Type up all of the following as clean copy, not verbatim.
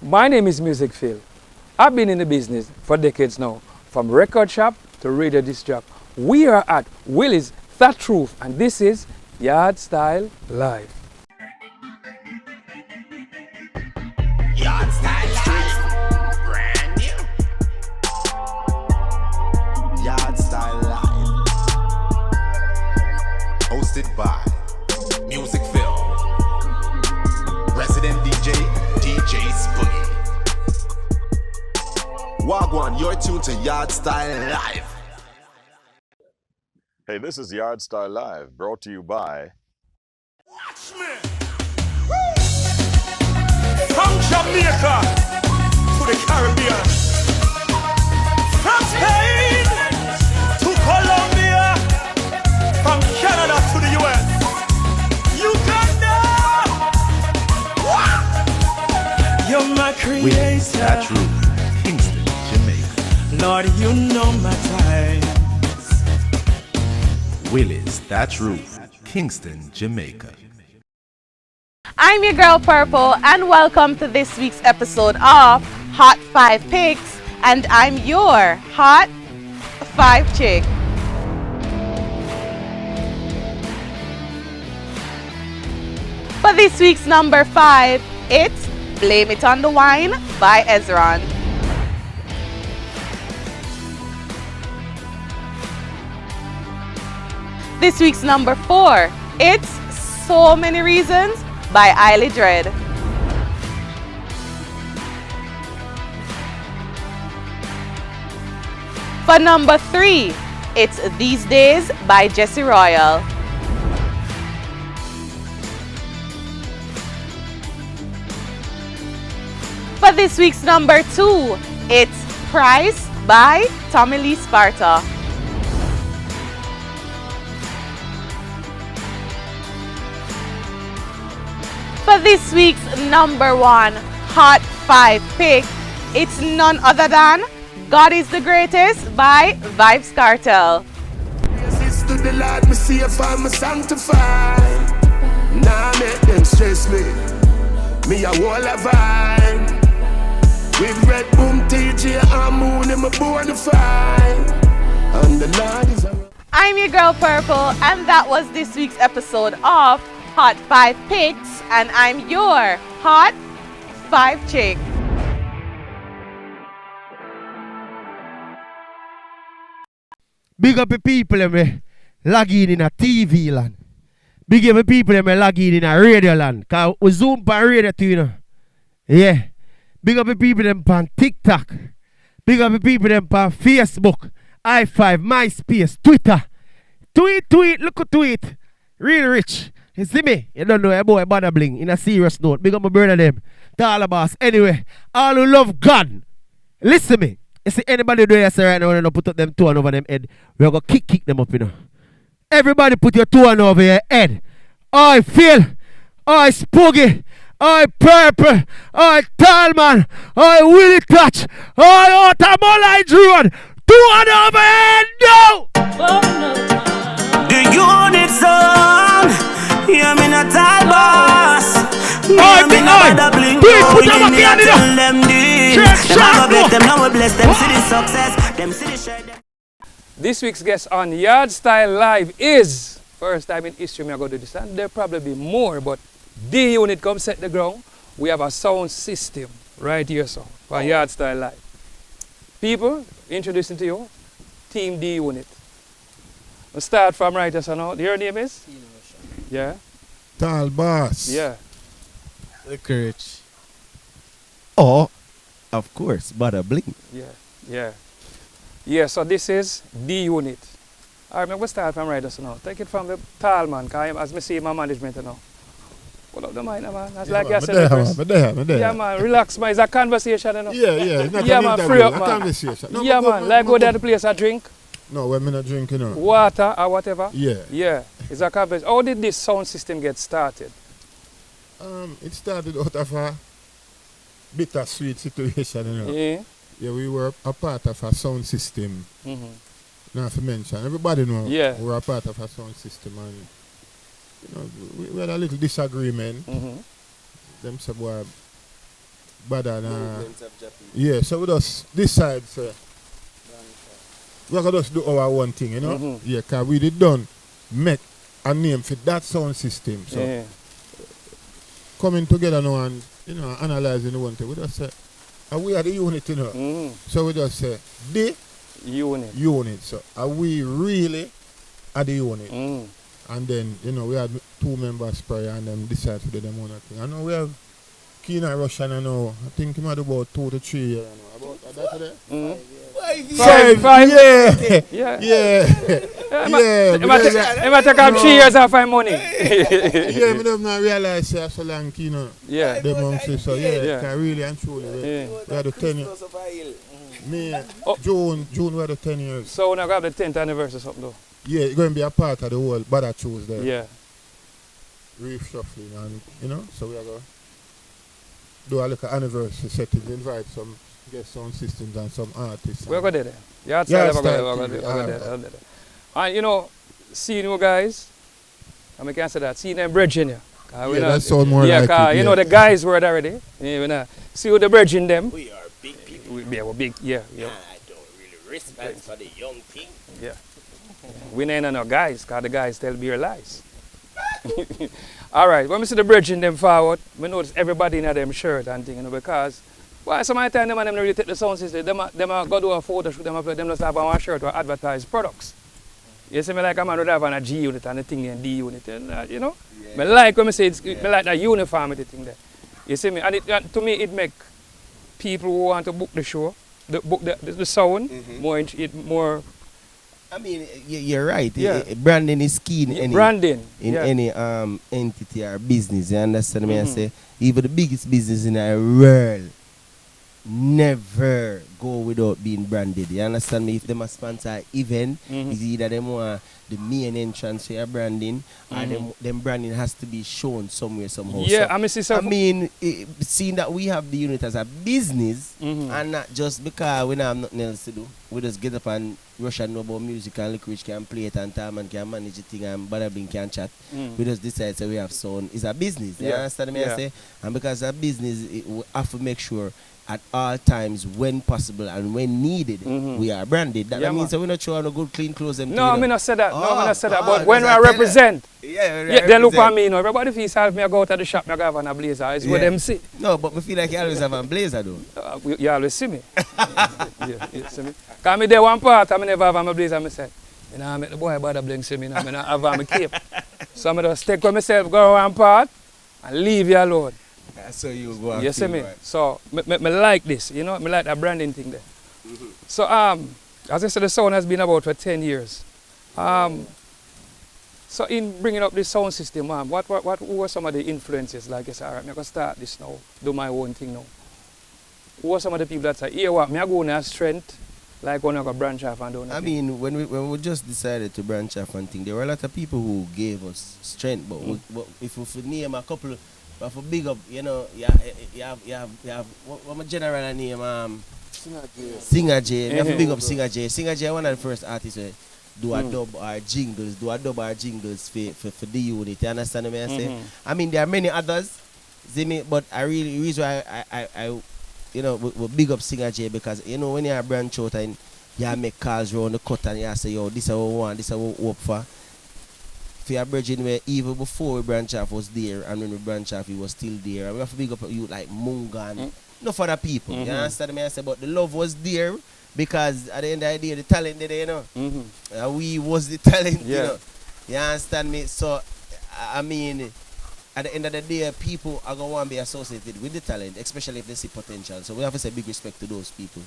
My name is Music Phil. I've been in the business for decades now, from record shop to radio disc jock. We are at Willie's That Truth, and this is Yardstyle Live. Yardstyle Live, brand new. Yardstyle Live, hosted by Music Phil, resident DJ Spooky. Wagwan, you're tuned to Yardstyle Live. Hey, this is Yardstyle Live, brought to you by... Watch me! Woo! From Jamaica to the Caribbean, from Spain to Colombia, from Canada to the US, Uganda! Wow! You're my Willie's creator. That Truth, Kingston, Jamaica. Lord, you know my times. Willie's That Truth, Kingston, Jamaica. I'm your girl Purple, and welcome to this week's episode of Hot 5 Picks, and I'm your Hot 5 Chick. For this week's number 5, it's Blame It on the Wine by Ezron. This week's number 4, it's So Many Reasons by Eiley Dread. For number 3, it's These Days by Jesse Royal. For this week's number 2, it's Price by Tommy Lee Sparta. For this week's number 1 Hot 5 pick, it's none other than God is the Greatest by Vibes Cartel. Praises to the Lord, me see if I'm sanctified. Nah, make them stress me. Me a wall of vine. With red boom, TJ and moon in my bona fide. And the Lord is a... I'm your girl Purple, and that was this week's episode of Hot 5 Picks, and I'm your Hot 5 Chick. Big up the people that me log in a TV land. Big up the people that me log in a radio land. Cause we zoom pan radio too, you know. Yeah. Big up the people them pan TikTok. Big up the people them pan Facebook, i5, MySpace, Twitter. Tweet, look at tweet. Real rich. You see me? You don't know a boy bother bling in a serious note. Big up my brother them. To all of us. Anyway, all who love God, listen me. You see anybody do this right now and put up them two on over them head, we're going to kick them up, you know. Everybody put your two on over your head. I feel, I spooky, I purple, I Talman, I Willie Touch, I Otamola Road. Two on over head, no! The unit song, yeah, me not all boss. Oi, big oi! Please put them up here, Tell them this. Check, Them a go check, bless them, now we bless them. See the success, them see the share them. This week's guest on Yardstyle Live is, first time in history me I go to this, and there'll probably be more, but the unit come set the ground. We have a sound system right here, so, for Yardstyle Live. People, introducing to you, Team D Unit. We'll start from right as I know. Your name is? Yeah? Tall boss. Yeah. The courage. Oh, of course, bada bling. Yeah, so this is D Unit. Alright, I'm going to start from right as I know. Take it from the tall man, because as I see my management now. Hold up the mic, man. That's like I said. there. Yeah, man, relax, man. It's a conversation, you know. Yeah, it's not Yeah, an man, interview, free up, a man. conversation. No, Yeah, go, man, like go there to place a drink, No, when me not drinking, you know. water or whatever. Yeah. Yeah, it's a conversation. How did this sound system get started? It started out of a bittersweet situation, you know. Yeah. Yeah, we were a part of a sound system. Not to mention, everybody know Yeah. we were a part of a sound system, and you know, we had a little disagreement. Them say, boy, But yeah, so we just decide, so we're going to just do our one thing, you know? Yeah, because we did done make a name for that sound system. So coming together now and, you know, analyzing the one thing, we just say, and we are the unit, you know? So we just say, the unit. So are we really at the unit? And then, you know, we had 2 members prior and then decide to do them one thing. I know we have Keen and Russian, I know. I think he might about 2 to 3 years. About that today? 5 years. Yeah. It might take 3 years and find money. Yeah, I don't realize so long, you know. Yeah. The months, so can really and truly. We had the 10 years. June we had the 10 years. So we're going to have the 10th anniversary or something though? Yeah, it's going to be a part of the whole Bada Choose there. Yeah. Reshuffling and, you know, so we are going to do a little anniversary setting, invite some guest sound systems and some artists. We're going to do that. Yardstyle, we're going to do that. And, you know, seeing you guys, I can say that, seeing them bridging you. That sounds more like it, you know, the guys were already. You know, see who the bridging them. We are big people. We're big, yeah. I don't really respect for the young thing. Yeah. We ain't no guys, because the guys tell beer lies. All right, when we see the bridging them forward, we notice everybody in them shirt and thing, you know, because some of the time them and them really take the sound system, them go do a photo shoot, them just have on one shirt or advertise products. You see me like a man would have on a G unit and the thing and D unit, you know? Yeah. I like when I say I like that uniformity thing there. You see me? And to me it make people who want to book the show, book the sound, more. I mean, you're right. Yeah. Branding is key in any entity or business. You understand me? I say, even the biggest business in the world never go without being branded. You understand me? If they must sponsor an event, it's either them want the main entrance for your branding, or them branding has to be shown somewhere, somehow. Yeah, so, I mean, seeing that we have the unit as a business, and not just because we don't have nothing else to do, we just get up and rush and know about music and Licorice can play it and time and can manage the thing and Bada Bing can chat. We just decide so we have sound. It's a business. You understand me? I say? And because it's a business, we have to make sure at all times, when possible and when needed, we are branded. That means that we're not showing no good clean clothes. No, I mean not say that. But when I represent, they look at me, you know, everybody feels half me I go out of the shop, I go have on a blazer. It's what them see. No, but we feel like you always have a blazer though. You always see me. You see me. Because me there one part, I never have on my blazer myself. You know, I make the boy Bada Bling see me, I not have on my cape. So I just take with myself, go one part, and leave you alone. So you go. You see me? Right. So me like this, you know, me like that branding thing there. So as I said, the sound has been about for 10 years. So in bringing up this sound system, who were some of the influences? Like I said, all right, I'm going to start this now, do my own thing now. Who were some of the people that say, here what, me I go on strength, like when I go branch off and do nothing? I mean, when we just decided to branch off and thing, there were a lot of people who gave us strength, but if we name a couple. But for big up, you know, you have what my general name, Singer J. You have to big up Singer J. Singer J one of the first artists who do a dub or jingles, for the unit. You understand what I say? I mean, there are many others, see me, but I really reason why I you know, we big up Singer J because you know when you branch out and you make calls around the cut and you say, yo, this is what we want, this is what we hope for. For your bridging where even before we branch off was there and when we branch off he was still there. And we have to big up you like Munga and enough other people. You understand me? I say, but the love was there because at the end of the day the talent there, you know. We was the talent, you know. You understand me? So I mean at the end of the day people are gonna want to be associated with the talent, especially if they see potential. So we have to say big respect to those people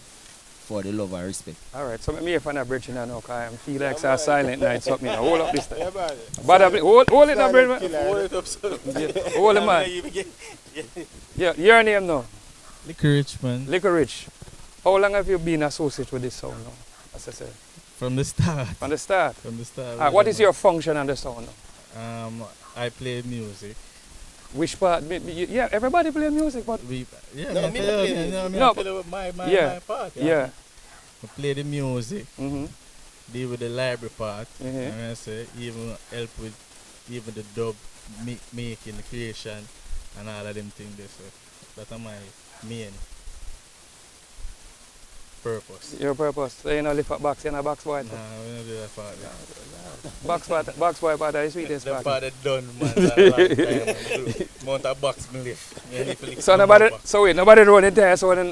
for the love and respect. Alright, so me if I'm not bridging now, because I feel like it's a silent night, so me hold up this time. Hold it up, man. Hold it up, son. Hold it, man. Yeah, your name now? Licorice, man. Licorice. How long have you been associated with this sound now, as I said? From the start. From the start? From the start. What is your function on the sound now? I play music. Which part? Yeah, everybody play music, but I play with my part. Yeah. I play the music, deal with the library part, and I say even help with even the dub making, the creation, and all of them things. So that's my. Main. Purpose. Your purpose. So you know lift up box, you know box boy. Nah, we don't do that part. Box boy part of the sweetest That part. part is done, man. That's a long time. Mount a box me lift. Me lift So nobody, so wait, nobody running there, so when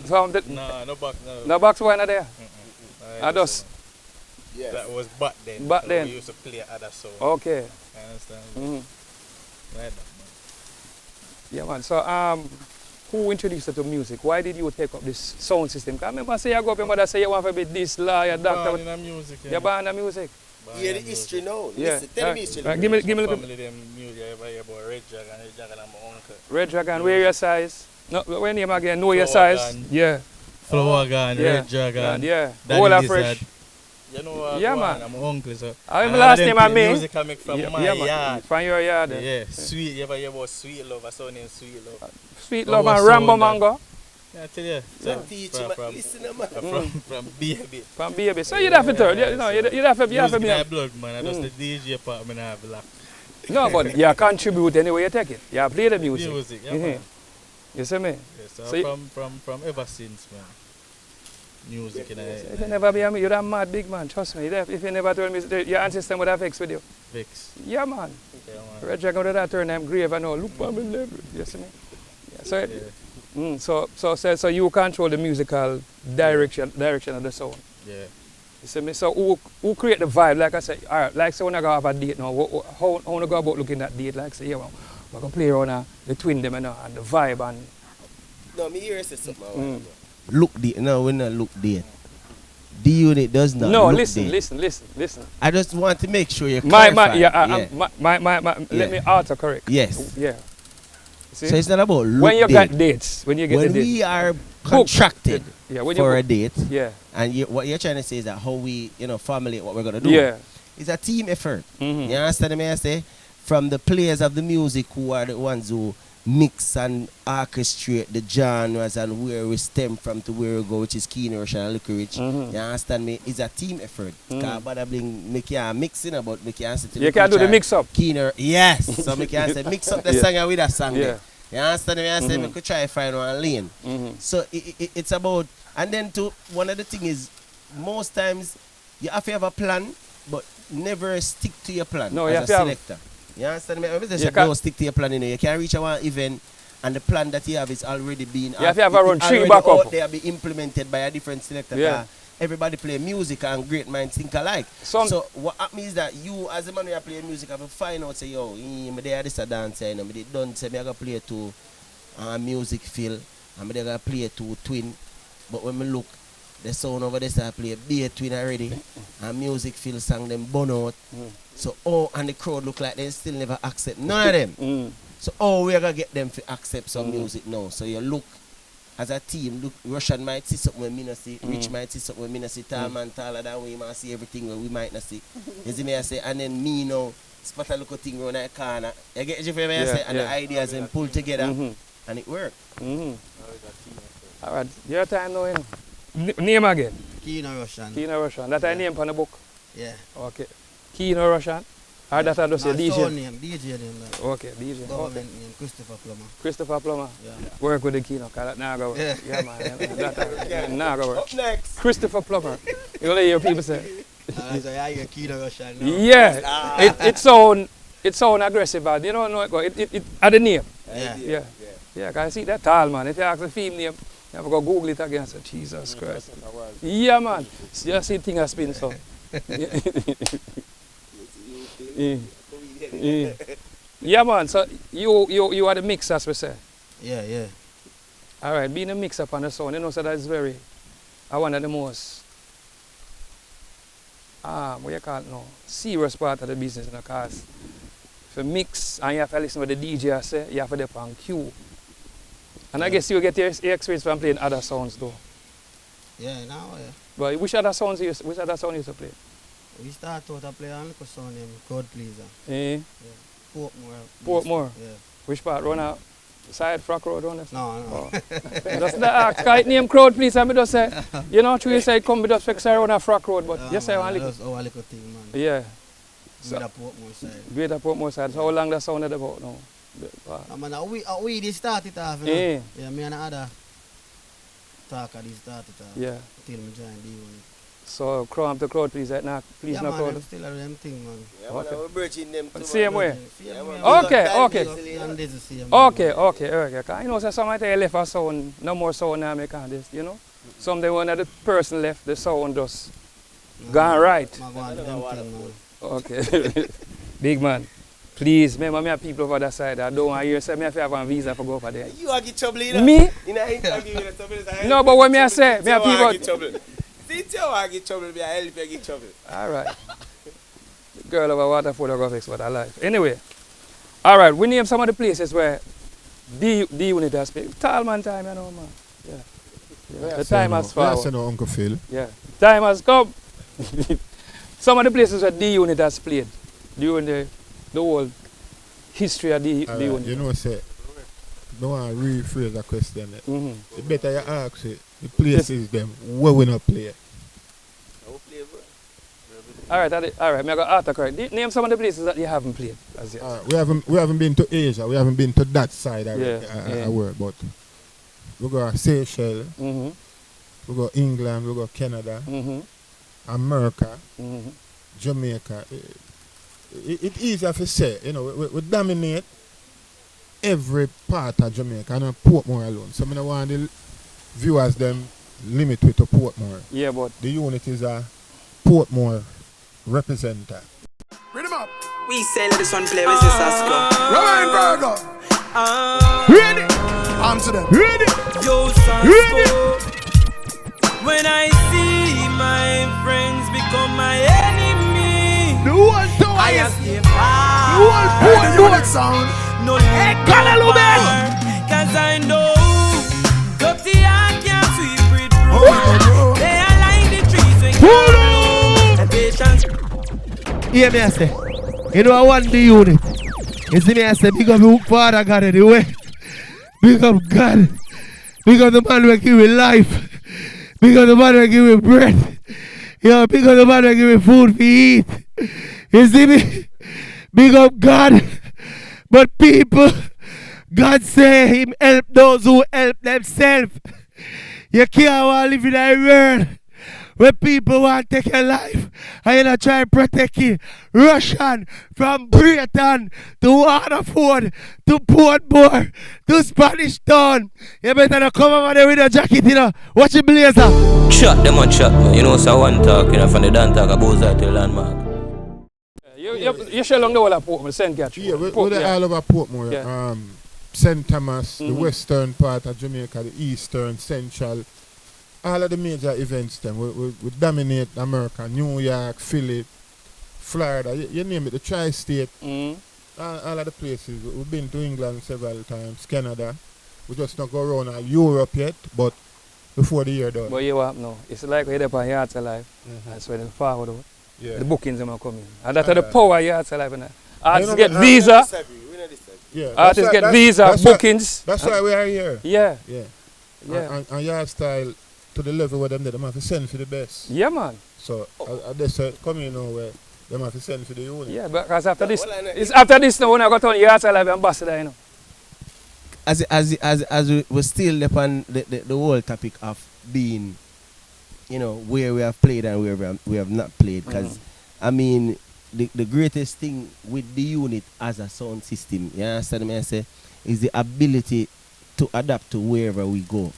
Nah, no box, no. no box boy not there? I Yes. just, Yes. That was back then. Back so then. We used to play other songs. okay. You understand? Mm-hmm. Like that, man. Yeah man, so who introduced you to music? Why did you take up this sound system? Because I remember say you go up, your mother say you want to be this lawyer, doctor. Born in the music. You're born in the music? Hear the history now. Yeah. Listen, tell me history. Right, give me My the family, them music, I ever hear about Red Dragon and my uncle. Red Dragon, where your size? No, when name again? Know your size? Dragon. Yeah. Flower Gun, Yeah. Red Dragon. Yeah. Danny All are Lizard. fresh. You know what? Yeah, go man. on, I'm my uncle, so. I remember And last them name I play made. music coming from my man. yard. From your yard. Yeah, Sweet. You ever hear about Sweet Love? A song named Sweet Love. Sweet What Love was and Rambo sound that- Mango. Yeah, I tell you. So teach him, listen, man. From baby. From baby. So you have to turn. You know, you have to Music be. in my blood, man. I just the DJ part, man, I have luck. No, but you contribute anyway you take it. You play the music. Music, yeah, Mhm. man. You see me? Yeah, so So you- from ever since, man. Music in If you never be a you're a mad big man, trust me. If you never told me, your ancestor would have vexed with you. Vex. Yeah, man. Yeah, man. Red Dragon would have turned them grave and all. Look for me, level. You see me? Yeah, so, so you control the musical direction of the sound. Yeah. You see me? So who create the vibe? Like I said, all right, like say when I go have a date now, how I go about looking at date? Like say, yeah, well, we're going to play around the twin them and the vibe and... No, me hear say something. Look date. No, we not look date. The unit does not No, look listen, date. listen. I just want to make sure you clarify. Let me auto correct. Yes. Yeah. See? So it's not about look when you date. got dates, when you get when the date. we are contracted when for you a date, yeah. and what you're trying to say is that how we, formulate what we're gonna do. Yeah. It's a team effort. Mhm. You understand me? I say from the players of the music who are the ones who mix and orchestrate the genres and where we stem from to where we go, which is Keener, Rush and Licorice. Mhm. You understand me? It's a team effort. Mhm. Because bada bling, make you mixing about, make you answer to You can do the mix up. Keener, yes. So make you say mix up the Yeah. song with a song. Yeah. there. You understand me? I say, Mhm. we could try to find one lane. Mhm. So it's about, and then one of the things is, most times you have to have a plan, but never stick to your plan No, you as have a to have- selector. You understand me? I You say, can't- don't stick to your plan. You can reach a one event, and the plan that you have is already being. You have to have around three back up. They be implemented by a different selector. Yeah. Everybody play music and great minds think alike. So what happens is that you, as a man who are playing music, have to find out, say, yo, me there this a dancer, me they don't say me I gotta play to music feel, and me they gotta play to twin. But when me look, the sound over there I play be a twin already, and music feel song them burn out. So and the crowd look like they still never accept none of them. So we are gonna get them to accept some music now. So you look as a team, look, Russian might see something when me not see, Rich might see something when me not see, tall man taller than we might see everything when we might not see. You see me I say, and then me now spot a little thing around that corner. You get you feel me I say, and the ideas and pull together and it work. All right, your time now, you know. Name again. Keener Russian. Keener Russian. That I name from the book. Yeah. Okay. Keener Russian. Or that I just say DJ. Sound name, DJ name. Like. Okay, DJ. Government name, Christopher Plummer. Christopher Plummer. Yeah. Work with the Keener, cause that now go work. Yeah. Yeah, man. That now go work. Up next. Christopher Plummer. You know hear people say. So yeah, you're Keener Russian now. Yeah. It sound aggressive, but you don't know it at the name. Yeah. Yeah, cause I see that tall man. If you ask the female name, you have to go Google it again and say, Jesus Christ. Yeah, man. You see thing has been so. Yeah, man. So you are the mix, as we say. Yeah. All right, being a mix up on the sound, you know, so that's very, one of the most, what you call it now, serious part of the business, you know, because if you mix and you have to listen to what the DJ say, you have to dip on cue. And I guess you get your experience from playing other sounds though. Yeah, now, yeah. But which other sound you used to play? We start out to play on a song named Crowd Pleaser. Eh? Yeah. Portmore? Yeah. Which part? Run out? Side Frock Road, run No. Oh. Just the ask. Kite name Crowd Pleaser, I just say, you know, you say come with us fix around a Frock Road, but yes, I want to. That's our little thing, man. Yeah. Greater Portmore side. Greater Portmore side. So how long that sounded about now? Man, we did start it off, you know? Eh. Yeah, me and the other talk of this, talk. Yeah. Till me join the unit. So crowd to crowd, please, not please Yeah, not man, crowd. them still are them thing, man. Yeah, man, Okay. we're bridging them too, Same man. way. Yeah, man. Okay. And this is same. Okay. Cause you know, so somebody tell you left a sound, no more sound now make on this, you know. Someday when the person left, the sound just gone right. Okay. Big man. Please, remember me have people over that side. I don't want to hear say me have to have a visa for go over there. You are get trouble, you know? Me? In an interview, you know, No, but what me I say, me have people. get trouble. See, you want get trouble, me I help you get trouble. All right. The girl over waterfall will go fix what I like. Anyway, all right. We name some of the places where the unit has been. Tall man time, you know, man. Yeah. The time has forward. forward. No, Uncle Phil. Yeah. Time has come. Some of the places where the unit has played during the whole history of the unit. You know, say, don't want to rephrase that question. The better you ask it, the places them where we not play. All right. Me I got auto correct. Name some of the places that you haven't played as yet. We haven't been to Asia. We haven't been to that side of the world, but we go to Seychelles. We go England. We go Canada. America. Jamaica. It's easier to say, you know, we dominate every part of Jamaica and Portmore alone. So I don't want the viewers them limit it to Portmore. Yeah, but the unit is a Portmore representative. Read them up. We say let this one play with Sasko. Ryan Burger. Ready? Answer them. Ready? Yo, Sasko. When I see my friends become my enemy, I am one sound. No Hey, cause I know dirty and can't sweep it through. They are like the trees when you and patience. Hear me I say, you know I want the unit. You see me I say, big up your Father God anyway. Big up God. Big up the man who give me life. Big up the man who give me bread. Yo, big up the man who give me food to eat. You see me? Big up God. But people, God say him help those who help themselves. You can't want to live in a world where people want to take your life and you not try to protect it. Russian from Brighton to Waterford to Portmore to Spanish Town. You better not come over there with a jacket, you know. Watch the blazer. Shot them and shot, man. You know, so one talk, you know, from the Dan talk about that to landmark. You share along the whole of Portmore, St. Catherine. Yeah, we're all over Portmore. Yeah. St. Thomas, the western part of Jamaica, the eastern, central. All of the major events, them we dominate America, New York, Philly, Florida, you name it, the tri-state, all of the places. We've been to England several times, Canada. We just not go around Europe yet, but before the year done. But you have no. It's like we're up on Yardstyle Live. That's when they forward out. Yeah. The bookings are coming in. And that's the power of Yardstyle Live. Artists get visa. Artists get visa, bookings. That's why we are here. Yeah. And Yardstyle to the level where them have to send for the best. Yeah, man. So they said, come in now where them have to send for the unit. Yeah, because after this, it's after this now when I got on Yardstyle Live ambassador, you know. As we're still upon the whole topic of being, you know, where we have played and where we have not played. Because, I mean, the greatest thing with the unit as a sound system, you understand me I say, is the ability to adapt to wherever we go.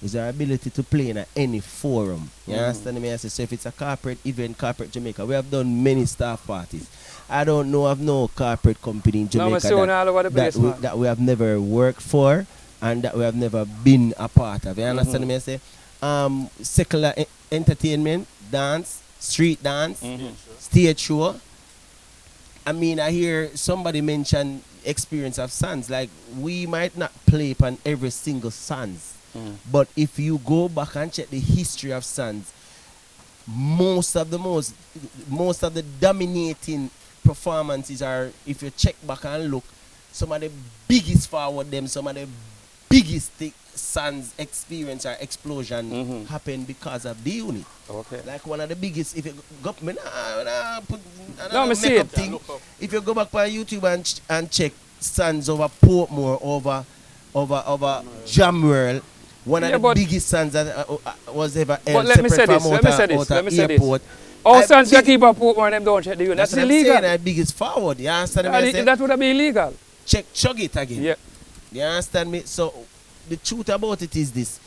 Is our ability to play in any forum. You understand me I say? So if it's a corporate event, corporate Jamaica, we have done many staff parties. I don't know of no corporate company in Jamaica that we have never worked for and that we have never been a part of. You understand me I say? Secular entertainment, dance, street dance, stage show. I mean, I hear somebody mention experience of Sons. Like, we might not play upon every single Sons, but if you go back and check the history of Sons, most of the dominating performances are, if you check back and look, some of the biggest forward them, some of the biggest Sons experience or explosion happened because of the unit. Okay. Like one of the biggest, if you go, if you go back on YouTube and check Sons over Portmore, over Jamworld, one of the biggest songs that was ever held. But let me say this. Let me say this. All sons you keep a Portmore, them don't check the unit. That's illegal. That's what I'm saying. Biggest forward. You understand me? That would be illegal. Chug it again. Yeah. You understand me? So the truth about it is this.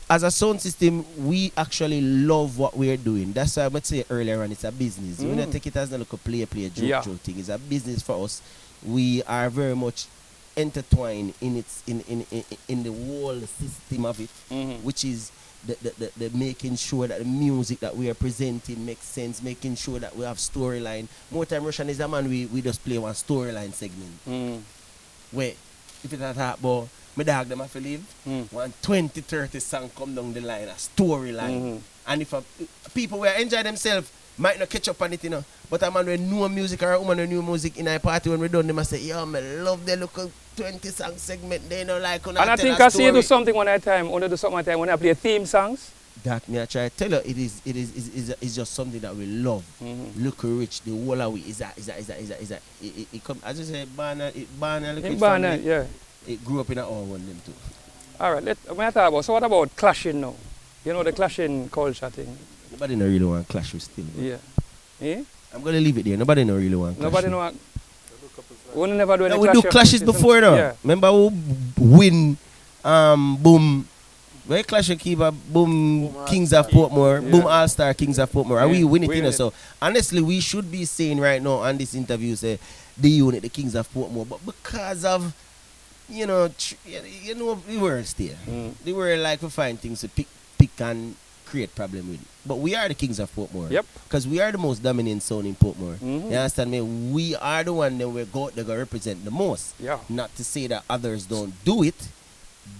As a sound system, we actually love what we're doing. That's why I would say earlier on, it's a business. We don't take it as a look play, joke thing. It's a business for us. We are very much intertwined in its in the whole system of it, which is the making sure that the music that we are presenting makes sense, making sure that we have storyline. More time Russian is a man we just play one storyline segment. Where if it's a talk about my dog them have to live, one 20-30 song come down the line, a storyline. And if people will enjoy themselves, might not catch up on it, you know. But a man with new music or a woman with new music in a party when we done, they must say, yo, I love the local 20 song segment. They know like and I think I see you do something one at a time, when you do something one at a time, when I play theme songs. That me I try to tell you, it's just something that we love. Look rich, the whole of it is a it come as you say, Banner, yeah. It grew up in our own them too. Alright, so what about clashing now? You know the clashing culture thing. Nobody no really want to clash with still. Yeah. Eh? I'm gonna leave it there. Nobody no really want to clash. Nobody know. We never do any we do clashes before though. Yeah. Remember who win boom where clash and keep boom Kings of Portmore, boom All-Star Kings of Portmore. And we win it, you know. So honestly we should be saying right now on this interview say the unit, the Kings of Portmore, but because of you know the world there. The world like to find things to pick and create problem with. But we are the Kings of Portmore. Yep. Because we are the most dominant sound in Portmore. You understand me? We are the one that we're going to represent the most. Yeah. Not to say that others don't do it,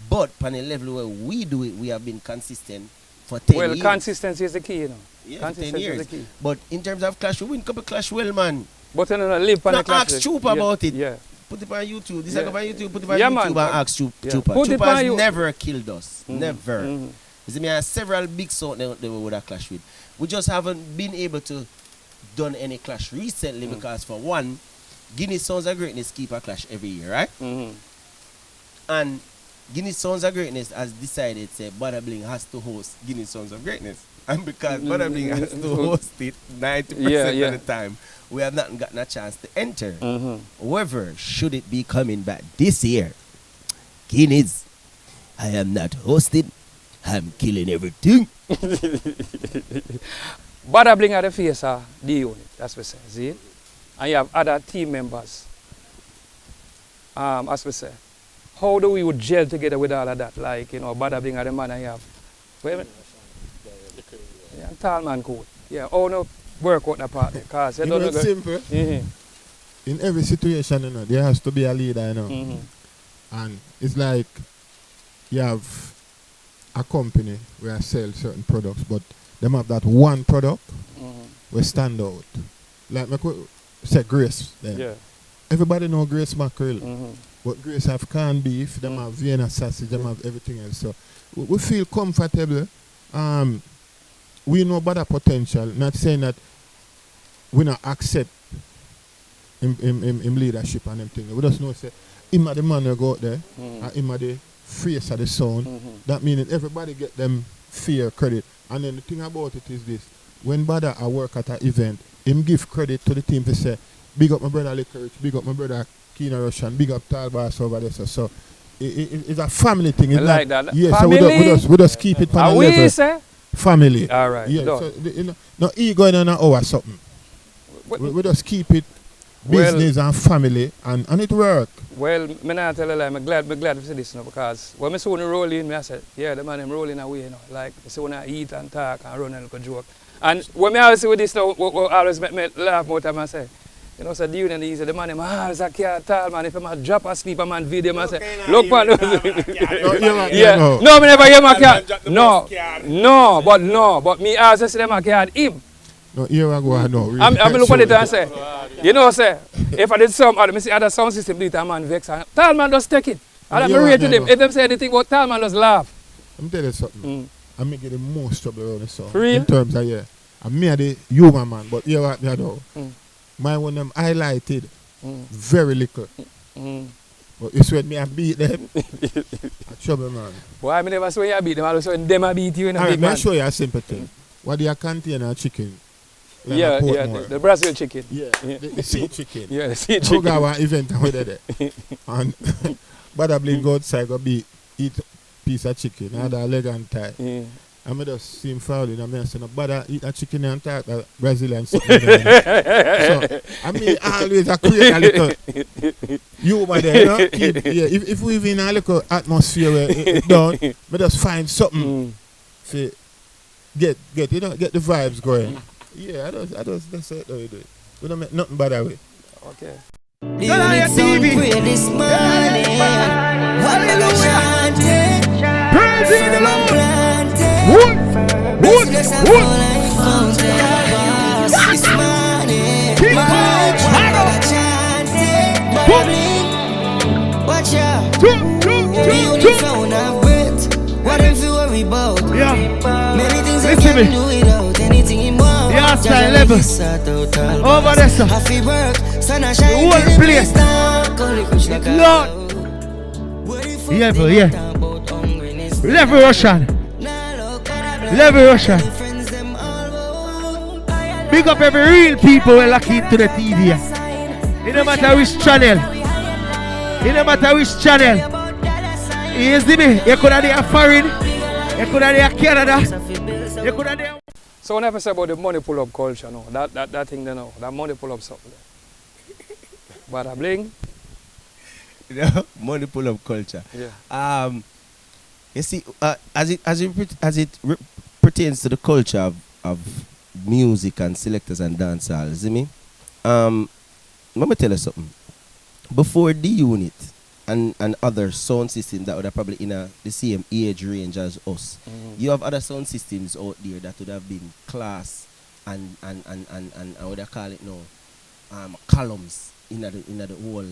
but on a level where we do it, we have been consistent for 10 years. Well, consistency is the key, you know. Yeah, consistency 10 years. is the key. But in terms of clash, we win couple clash well, man. But you know, live on the clash. Ask Troop about it. Yeah. Put it on YouTube. This is on YouTube. Put it on YouTube man. and ask Trooper. Trooper has never killed us. Never. You see, me have several big songs that we would have clashed with. We just haven't been able to done any clash recently because for one, Guinness Sounds of Greatness keep a clash every year, right? And Guinness Sounds of Greatness has decided say Bada Bling has to host Guinness Sounds of Greatness. And because Bada Bling has to host it 90% of the time, we have not gotten a chance to enter. However, should it be coming back this year, Guinness, I am not hosted. I'm killing everything. Bada Bling at the face of the unit, that's what we say, see? And you have other team members. As we say, how do we would gel together with all of that? Like, you know, Bada Bling at the man I have. Wait a minute. Yeah, tall man code. Yeah, oh no, work out the part because you know it's simple. In every situation, you know, there has to be a leader, you know. And it's like you have a company where I sell certain products, but them have that one product where stand out. Like I could say Grace then. Yeah. Everybody know Grace mackerel. But Grace have canned beef, them have Vienna sausage, them have everything else. So we feel comfortable. We know about the potential, not saying that we not accept him leadership and everything. We just know say him are the man who go out there and him are the face of the sound. That means everybody get them fair credit. And then the thing about it is this: when Bada I work at an event, him give credit to the team to say, big up my brother Licorice, big up my brother Keener Russian, big up Talbas over there. So it's a family thing. It's like that. Yeah, family? so we just keep it on a level. Say? Family. All right. Yeah, so you know, no ego in an hour or something. We just keep it business and family and it work. Well, me not tell a lie, I'm glad to see this now because when I saw when roll in, I said, yeah, the man I'm rolling away, you know. Like I see when I eat and talk and run and look a joke. And when I always see with this now, what always make me laugh more time I say, you know, so the union is the man, always a car tall man. If I'm a drop asleep, a man video, I say, look man. Yeah. No, me never hear my car. No, but me always see them a car him. No, here I go, I know. Really. I'm look at it and say, you know, say, if I did some other, see other sound system do it, a man vex. Tall man just take it. And I'm rated him. If them say anything about tall man, just laugh. Let me tell you something. I make it the most trouble around the song. Real? In terms of, yeah. I'm me the human man, but here what me know. My one them highlighted very little. But it's when me I beat them. I trouble, man. Why me never saw you beat them? I was when them I beat you in a Alright, big let man. me show you a simple thing. What do you contain a chicken? Like Yeah, a Portmore. the Brazil chicken. Yeah, the sea chicken. Yeah, the sea I chicken. go one event and with there. And but I believe go outside go eat piece of chicken, other leg and thigh. Yeah. And I just see him fouling and I say, no, but I eat a chicken and talk that Brazilian something. So, I mean, always I create a little humor there, you know? If we even a little atmosphere where it done, we just find something to get the vibes going. Yeah, I just that's it, though, you do it. We don't make nothing bad away. Okay. The unit sound pray this morning. What we go chanting? Praise the Lord. Residents have all I found this morning. March, what chanting? Bubbling. Watch out. The unit found a breath. What if you worry about? Many things I can do without anything in one. Yardstyle level. Over there, sir. Happy work. The whole place. Lord. Level, yeah. Level Russian. Level Russian. Big up every real people who lock into the TV. It don't matter which channel. It don't matter which channel. You see me? You could have there foreign. You could have there Canada. You could have there. So when I say about the money pull up culture, no, that thing there, no, that money pull up something. But I bling. Money pull up culture. Yeah. You see, as it pertains to the culture of music and selectors and dancehall, see me? Let me tell you something. Before the unit and other sound systems that would have probably in the same age range as us, you have other sound systems out there that would have been class and how would I call it now? Columns in the whole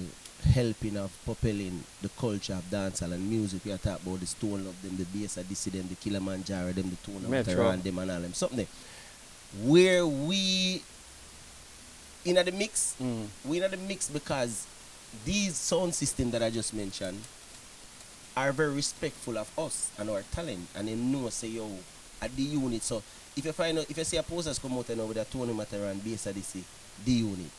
helping of propelling the culture of dancehall and music. We are talking about the Stone of them, the Bass of DC, them, the Kilimanjaro, them, the Tone of Tehran, them and all them. Something there. Where we in the mix, we in the mix because these sound systems that I just mentioned are very respectful of us and our talent, and they know say yo at the unit. So if you see a posters come out now with a Tone of Tehran, Bass of DC, the unit.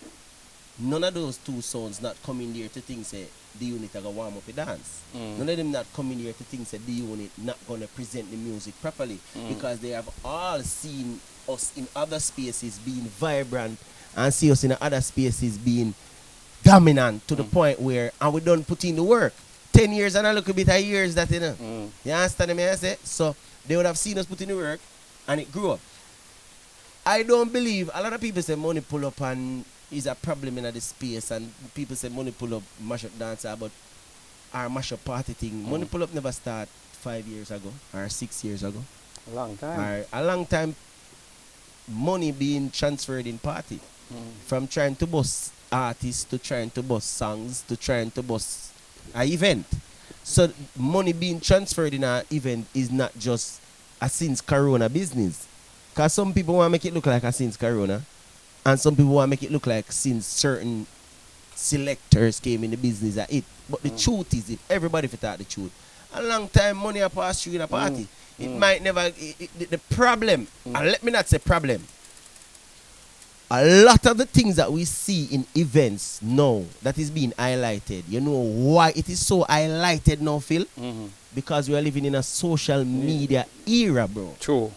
None of those two sounds not coming there to think say the unit are gonna warm up a dance. None of them not coming here to think say the unit not gonna present the music properly because they have all seen us in other spaces being vibrant and see us in other spaces being dominant to the point where and we don't put in the work. 10 years and a little bit of years that you know. You understand me I say? So they would have seen us put in the work and it grew up. I don't believe a lot of people say money pull up and is a problem in the space, and people say money pull up mash up dancer, but our mash up party thing, money pull up never start 5 years ago or 6 years ago. A long time. Or a long time money being transferred in party. From trying to bust artists to trying to bust songs to trying to bust an event. So money being transferred in an event is not just a since Corona business. Because some people want to make it look like a since Corona. And some people want to make it look like since certain selectors came in the business at it. But the truth is, if everybody thought the truth, a long time money a pass through in a party. It might never, the problem, and let me not say problem, a lot of the things that we see in events now that is being highlighted, you know why it is so highlighted now, Phil? Because we are living in a social media era, bro. True.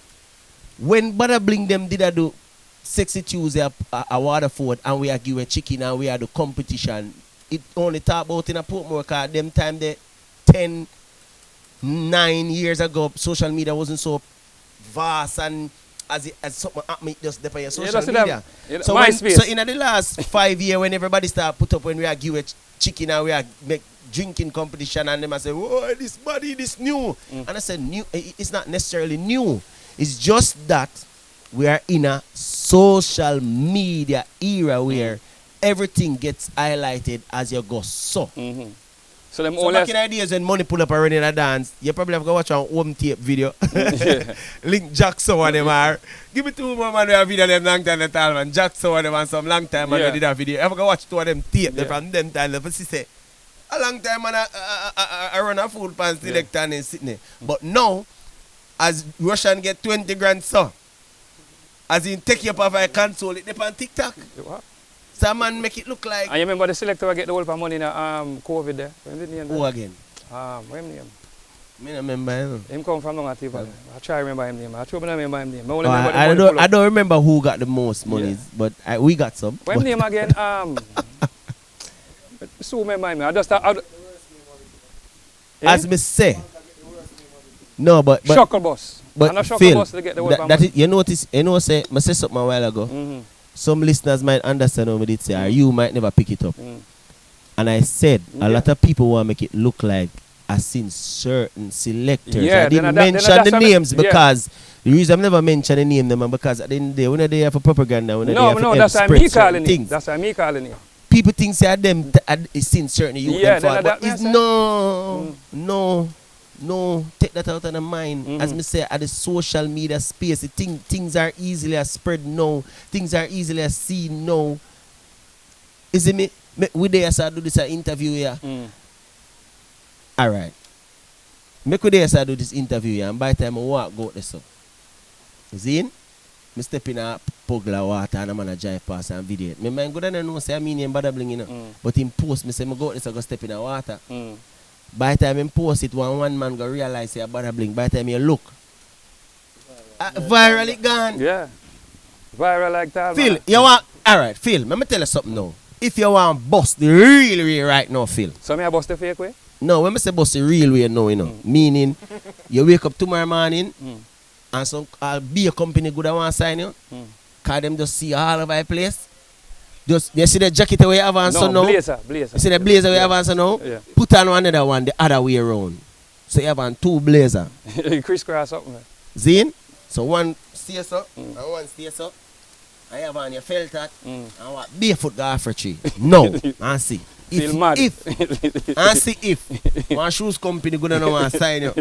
When Bada Bling them did I do Sexy Tuesday a Waterford and we are give a chicken and we are the competition, it only talk about in a Portmore because them time they 9 years ago social media wasn't so vast and as something happened just depend on social media. So in the last 5 years when everybody start put up when we are give a chicken and we are make drinking competition and them I say, oh this body this new. And I said new, it's not necessarily new. It's just that we are in a social media era where everything gets highlighted as you go so. So them so back in the days when money pull up already in a dance, you probably have to watch a home tape video. Link Jack so and them are. Give me 2 more man who have video them long time at all man. Jack so and them and some long time man who did that video. You have to watch 2 of them tape from them time. Let's say A long time and I run a food pan selector and sitting there. But now, as Russian get 20 grand, so as in take you up of a console, it depends on TikTok. What? Some man make it look like. And you remember the selector get the whole of money in COVID there? Who again? What him name? I don't remember him. Him come from Long Valley. I try to remember him name. I try to remember him name. I don't remember who got the most monies, but we got some. What him name again? So remember him. As me say. No, but Shuckle Bus. But and a Shuckle Phil, Bus to get the whole of money. you notice, say, I said something a while ago. Some listeners might understand what I did say, or you might never pick it up. And I said, a lot of people want to make it look like I seen certain selectors. I didn't mention the names because the reason I've never mentioned the name them because at the end of the day, when they're there for propaganda, when they're there for that's why me calling things. That's why me calling you. People think say them seen certain youth them for, but it's no, take that out of the mind. As me say, at the social media space, things are easily spread now. Things are easily seen now. Is it me? We there so do this interview here. All right. Make we there so do this interview here, and by the time I walk go this up. You see? I step in a pugla water and I'm gonna drive past and video it. My mind go down and know say I mean him bad bling, you know. But in post me say I go this I go step in the water. By the time I post it, one man go realize say bad bling. By the time you look, viral it gone. Yeah, viral like that. Phil, man. you want? All right, Phil. Let me tell you something now. If you want bust the real way right now, Phil. So me a bust the fake way? No, when I say bust the real way now, you know, meaning you wake up tomorrow morning and some be a company good I want to sign you. Cause them just see all over the place. Just you see the jacket where you have on so now. Blazer. You see the blazer where you have on so now? Yeah. Put on another one the other way around. So you have on two blazer. Crisscross up, man. Zine? So one stays up and one stays up. I have on your felt hat and what barefoot go for tree. No, and see. If one shoes company gonna know want to sign you.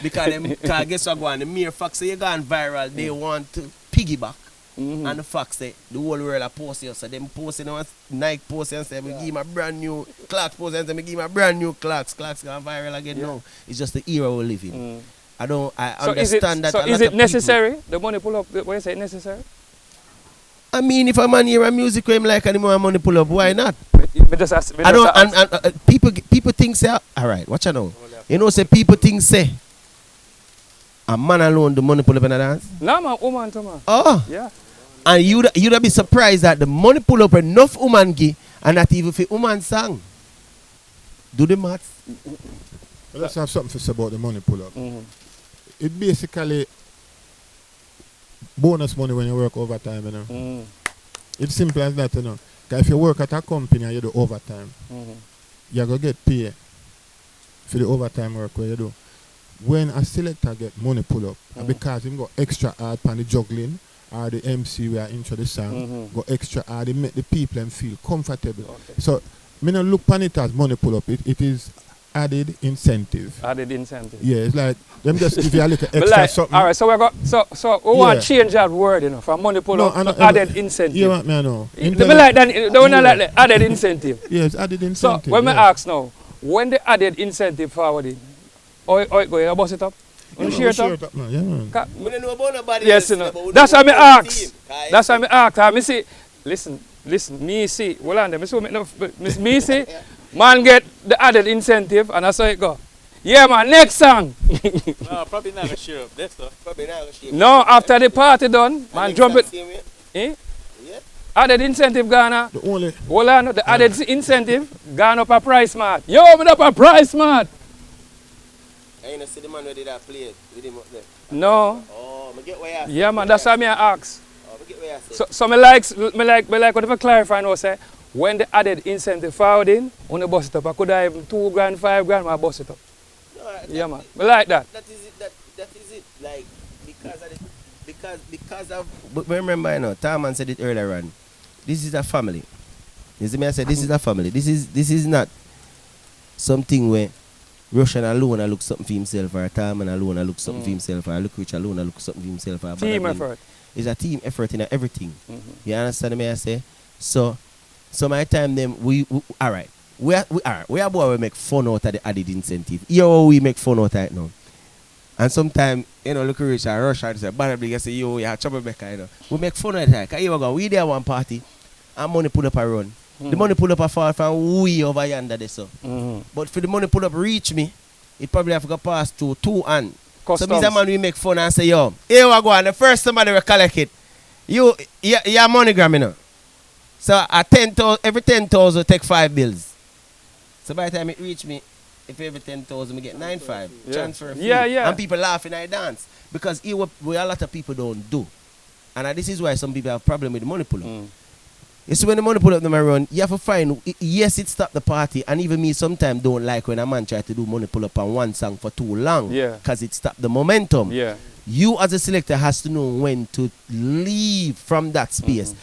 Because guess what go on, the mere fact say you gone viral, they want to piggyback. And the fact say the whole world are posting you. So them posting on Nike posting and say me give my brand new Clarks posting and say me give my brand new Clarks. Clarks gone viral again now. It's just the era we live in. I understand that. So is it necessary? The money pull up, what you say necessary? I mean, if a man hear a music where him like anymore money pull up, why not? People think say, all right, watch out now. You know, say people think say, a man alone the money pull up in a dance. No man, woman too man. Oh, yeah. And you'd be surprised that the money pull up enough woman give, and not even for woman song. Do the maths. Well, let's have something to say about the money pull up. It basically bonus money when you work overtime, you know. It's simple as that, you know. Because if you work at a company and you do overtime, you're going to get paid for the overtime work where you do. When a selector get money pull up, because him go extra hard on the juggling, or the MC where intro the song, go extra hard, it make the people them feel comfortable. Okay. So, me not look on it as money pull up, it is added incentive. Added incentive. Yeah, it's like them just give you a little extra something. All right, so we want to change that word, you know, from money pull up to added incentive. You want me to know? They like that. They don't like the added incentive. Yes, added incentive. So when me ask now, when the added incentive forwarding, it go, you bust it up? You share it up? Yeah, man. Yes, you know. That's why me ask. That's why me ask. Me see, listen, me see, hold on there, me see. Man get the added incentive and that's how it go. Yeah man, next song. No, probably not gonna share up that stuff. Probably not gonna share. No, after the party done, man jump it. Eh? Yeah. Added incentive gone. Hold on, the added incentive gone up a price mart. Yo, me up a price mart. I ain't see the man where did that play with him up there. No. Oh, me get where you yeah man, that's why me ask. Oh, me get where you so me like whatever clarify now say. When the added incentive forwarding, on the bus it up, I could have even 2 grand, 5 grand, I bust it up. No, yeah, man. I like that. That is it. That is it. Like because of. But remember, you know, Tarman said it earlier on. This is a family. You see me? I said this is a family. This is not something where Russian alone I look something for himself, or Tarman alone I look something for himself, or Look Rich alone I look something for himself. Or team effort. It's a team effort in everything. You understand me? I say so. So my time them we all right. we are boy we make fun out of the added incentive. Here how we make fun out of it now. And sometimes, you know, look at Rich and rush and say, Barnably, I say, yo, you're a troublemaker, you know. We make fun of it. Because here we go, we there one party, and money pull up a run. The money pull up a fall from way over yonder there, so. But for the money pull up reach me, it probably have to go past to 2 and. So means a man we make fun and say, yo, here we go, and the first somebody will collect it. You're MoneyGram, you know. So every 10,000 take 5 bills. So by the time it reach me, if every 10,000 we get 9.5 transfer fee. And people laughing at dance. Because what a lot of people don't do. And this is why some people have problem with the money pull up. You see when the money pull up them run, you have to find yes it stop the party, and even me sometimes don't like when a man try to do money pull up on one song for too long. Because it stop the momentum. You as a selector has to know when to leave from that space.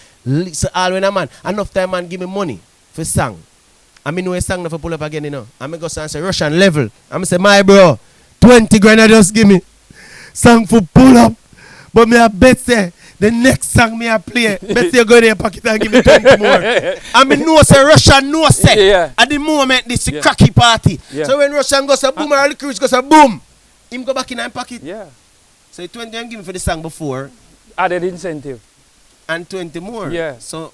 So all when a man, enough time man give me money for song. I mean, no a song never pull up again, you know. I'm going to go and say Russian level. I'm going to say, my bro, 20 grand I just give me. Song for pull up. But me I bet say, the next song me I play, bet say you go in your pocket and give me 20 more. I mean, no say Russian, no say. At the moment, this is a cracky party. So when Russian goes a boom, or Liquorice goes a boom, him go back in his pocket. So 20 I'm giving for the song before. Added incentive. And 20 more. So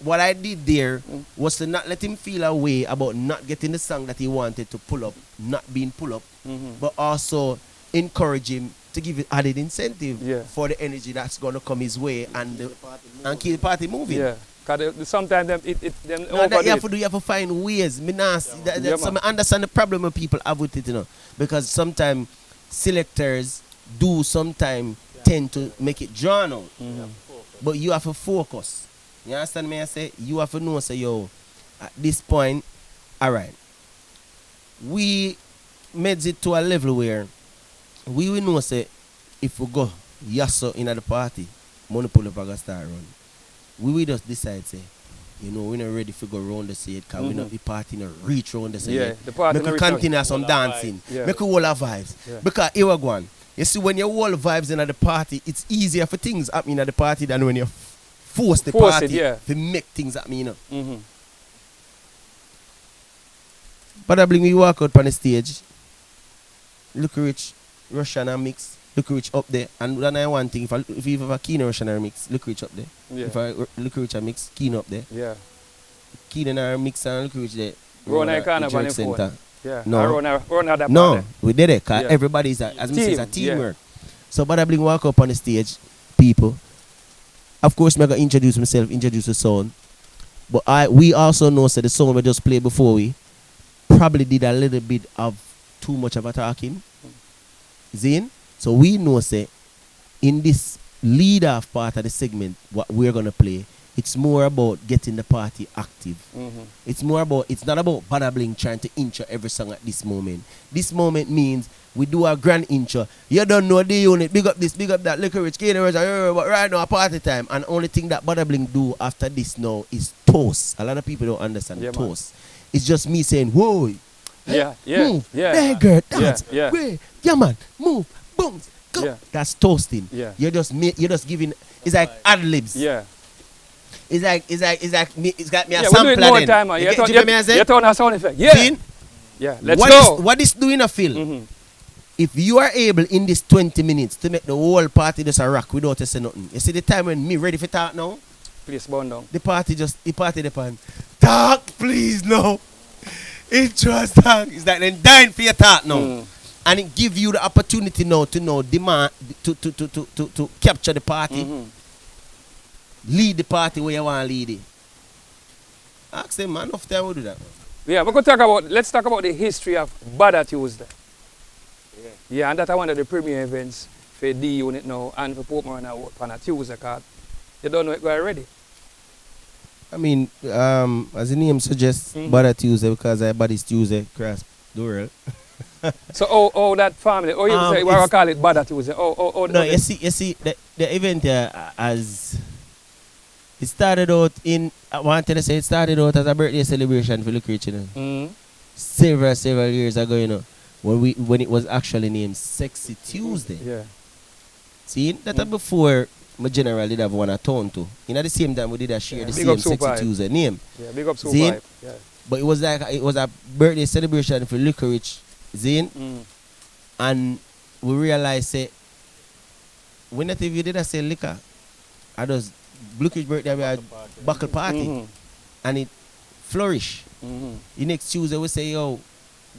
what I did there was to not let him feel a way about not getting the song that he wanted to pull up, not being pull up, but also encourage him to give it added incentive for the energy that's going to come his way and keep the party moving. Because sometimes them you have to find ways. So I understand the problem that people have with it, you know, because sometimes selectors do sometimes tend to make it drawn out, but you have to focus. You understand me? I say you have to know, say, yo, at this point, all right, we made it to a level where we will know, say, if we go yasso in at the party, money pull up and start run. We will just decide, say, you know, we're not ready to go around the side because we not the party not reach around the side. The party make we continue some dancing. Make we all have vibes. Because here we go on. You see, when you all vibes in at the party, it's easier for things happening at the party than when you force the party to make things happen, you know. But I bring me walk out on the stage, look rich, Russian and mix, look rich up there. And then I one thing, if you have a keen Russian and mix, look rich up there. If I look rich and mix, keen up there. Keen and mix and look rich there. Run a corner on the phone. No, we did it because everybody's as me says a teamwork. So but I bring walk up on the stage, people. Of course, I'm going to introduce myself, introduce the sound. But we also know that the song we just played before we probably did a little bit of too much of a talking. Zane? So we know, say, in this lead-off part of the segment, what we're going to play, it's more about getting the party active. It's not about Badabling trying to intro every song at this moment. This moment means we do a grand intro. You don't know the unit, big up this, big up that, Liquorice, but right now, party time. And only thing that Badabling do after this now is toast. A lot of people don't understand toast. It's just me saying, whoa, move, there girl, dance, man, move, boom, go. That's toasting. You're just giving, it's like ad-libs. It's like it's got me a sample. We'll do it more time, man. You turn a sound effect. Let's go. What is doing a feel? If you are able in this 20 minutes to make the whole party just a rock without to say nothing. You see the time when me ready for talk now? Please burn down. The party depend. Talk please now. Interest talk. It's like then dying for your talk now. And it give you the opportunity now to know demand to capture the party. Lead the party where you want to lead it. Ask them, man, enough time we do that. Let's talk about the history of Bada Tuesday. And that's one of the premier events for D Unit now and for Portmore and on a Tuesday card. You don't know it go already. I mean, as the name suggests, Bada Tuesday because everybody's Tuesday across the world. So that family, you say we call it Bada Tuesday. No, you see the event as it started out it started out as a birthday celebration for Liquorice, you know. Several years ago, you know, when it was actually named Sexy Tuesday. See, that before my general did have one at town too. You know, the same time we did share the same Sexy Tuesday name. Big up Super. But it was a birthday celebration for Licorice Zane. And we realized say when that if you did I say liquor, I just Licorice birthday we had buckle party. And it flourished. The next Tuesday we say, yo,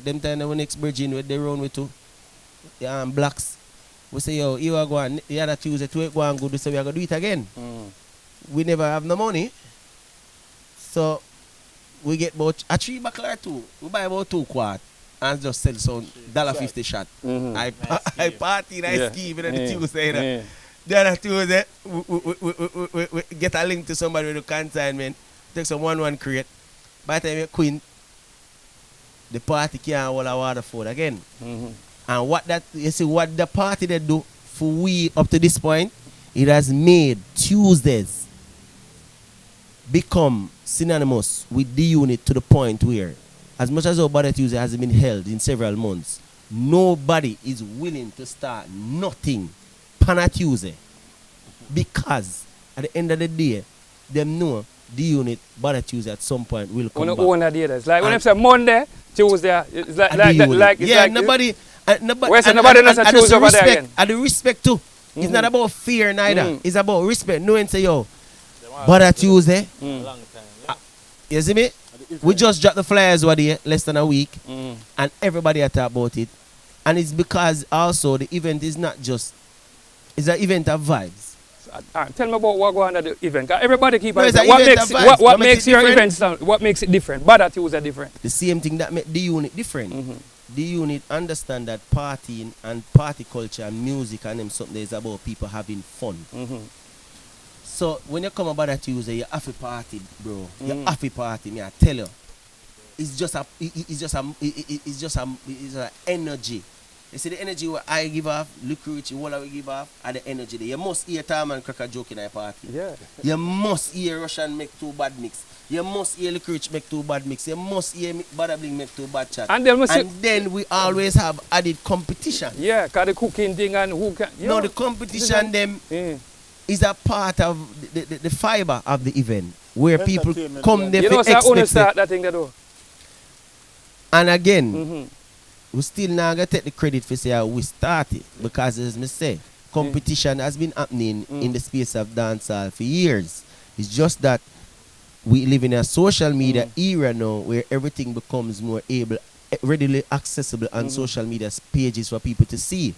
them time the next Virgin with they run with two blacks. We say, yo, you are going the other Tuesday to go and good, so we are gonna do it again. We never have no money. So we get about a 3 buckle or 2. We buy about 2 quart and just sell some $1.50 shot. I party, I ski even on the Tuesday. The other Tuesday, we get a link to somebody with a consignment, take some 1 crate. By the time you queen, the party can't hold a waterfall again. And what that you see what the party they do for we up to this point, it has made Tuesdays become synonymous with the unit to the point where, as much as our Bada Tuesday has been held in several months, nobody is willing to start nothing Pana Tuesday. Because at the end of the day, them know the unit Bada Tuesday at some point will come back. Own that it's like when I say Monday, Tuesday, it's nobody knows a Tuesday over there again. And the respect too. It's not about fear neither. It's about respect. Knowing say yo, Bada Tuesday. You see me? We just dropped the flyers over there less than a week, and everybody had talked about it. And it's because also the event is not just, it's an event of vibes. Tell me about what go on at the event. Everybody keep on saying what makes your event sound, what makes it different. Bada Tuesday different. The same thing that make the unit different. The unit understand that partying and party culture and music and them something is about people having fun. So when you come about that Tuesday, you have a party, bro. You have a party, me I tell you. It's just a energy. You see the energy what I give off, Licorice, what I give off, and the energy there. You must hear Tom and Cracker joke in a party. Yeah. You must hear Russian make 2 bad mix. You must hear Licorice make 2 bad mix. You must hear Bada Bling make 2 bad chat. And then we always have added competition. Yeah, because the cooking thing and who can... No, the competition them is a part of the fiber of the event. Where people come there for expect start that thing they do. And again, we still not going to take the credit for say how we started. Because as I say, competition has been happening in the space of dancehall for years. It's just that we live in a social media era now where everything becomes more readily accessible on social media pages for people to see.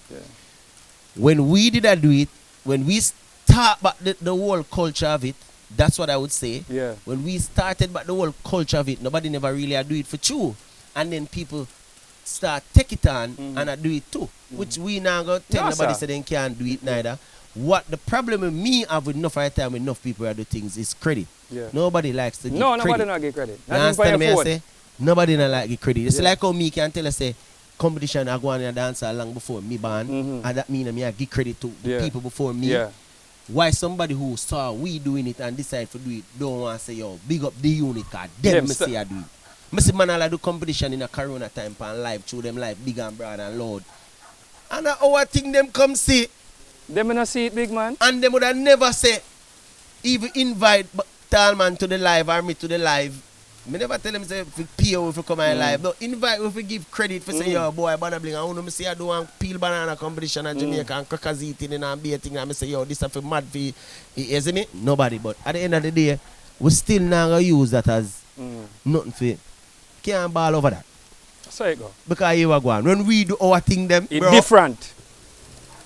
When we did do it, when we start back the whole culture of it, that's what I would say. When we started back the whole culture of it, nobody never really do it for true. And then people start take it on and I do it too. Which we now go tell nobody say they can't do it neither. What the problem with me have with enough time with enough people who do things is credit. Nobody likes to give credit. Nobody not give credit. Nobody not like give credit. It's like how me can tell us say competition I go on and dance long before me ban. And that means I give credit to the people before me. Why somebody who saw we doing it and decide to do it don't want to say yo big up the unit card them say I do it. I see man all do competition in a corona time and live through them live big and broad and loud. And our thing them come see. Them not see it big man. And them would have never say even invite Talman to the live or me to the live. Me never tell them say if you pay if you come on live. No, invite if you give credit for say yo boy Bada Bling. I want to see I do one peel banana competition in Jamaica and crackers eating and beer thing and I say yo this is for mad for you see me? Nobody, but at the end of the day we still not gonna use that as nothing for can't ball over that. So it go. Because you are going. When we do our thing them, it's different.